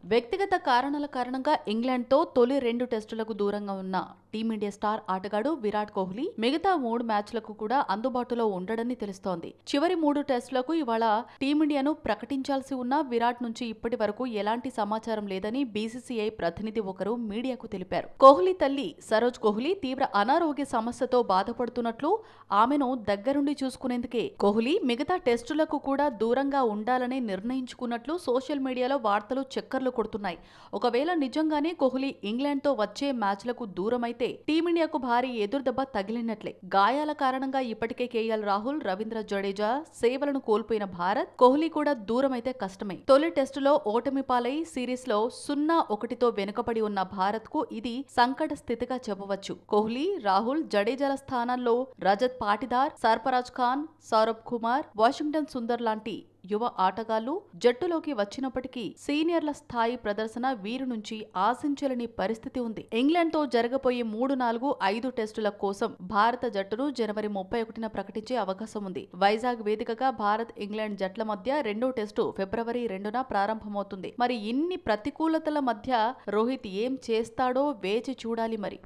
వ్యక్తిగత కారణాల కారణంగా ఇంగ్లాండ్తో తొలి 2 టెస్టులకు దూరంగా ఉన్న టీమిండియా స్టార్ ఆటగాడు విరాట్ కోహ్లీ మిగతా 3 మ్యాచ్లకు కూడా అందుబాటులో ఉండడని తెలుస్తోంది. చివరి 3 టెస్టులకు ఇవాళ టీమిండియాను ప్రకటించాల్సి ఉన్న విరాట్ నుంచి ఇప్పటి వరకు ఎలాంటి సమాచారం లేదని బీసీసీఐ ప్రతినిధి ఒకరు మీడియాకు తెలిపారు. కోహ్లీ తల్లి సరోజ్ కోహ్లీ తీవ్ర అనారోగ్య సమస్యతో బాధపడుతున్నట్లు, ఆమెను దగ్గరుండి చూసుకునేందుకే కోహ్లీ మిగతా టెస్టులకు కూడా దూరంగా ఉండాలని నిర్ణయించుకున్నట్లు సోషల్ మీడియాలో వార్తలు చక్కర్లు కొడుతున్నాయి. ఒకవేళ నిజంగానే కోహ్లీ ఇంగ్లాండ్తో వచ్చే మ్యాచ్లకు దూరమైతే టీమిండియాకు భారీ ఎదురుదెబ్బ తగిలినట్లే. గాయాల కారణంగా ఇప్పటికే కేఎల్ రాహుల్, రవీంద్ర జడేజా సేవలను కోల్పోయిన భారత్, కోహ్లీ కూడా దూరమైతే కష్టమే. తొలి టెస్టులో ఓటమి పాలై సిరీస్లో 0-1తో వెనుకబడి ఉన్న భారత్కు ఇది సంకట స్థితిగా చెప్పవచ్చు. కోహ్లీ, రాహుల్, జడేజాల స్థానాల్లో రజత్ పాటిదార్, సర్ఫరాజ్ ఖాన్, సౌరభ్ కుమార్, వాషింగ్టన్ సుందర్ లాంటి యువ ఆటగాళ్లు జట్టులోకి వచ్చినప్పటికీ సీనియర్ల స్థాయి ప్రదర్శన వీరి నుంచి ఆశించలేని పరిస్థితి ఉంది. ఇంగ్లాండ్తో జరగబోయే 3, 4, 5 టెస్టుల కోసం భారత జట్టును జనవరి 31న ప్రకటించే అవకాశం ఉంది. వైజాగ్ వేదికగా భారత్, ఇంగ్లాండ్ జట్ల మధ్య 2వ టెస్టు ఫిబ్రవరి 2న ప్రారంభమవుతుంది. మరి ఇన్ని ప్రతికూలతల మధ్య రోహిత్ ఏం చేస్తాడో వేచి చూడాలి మరి.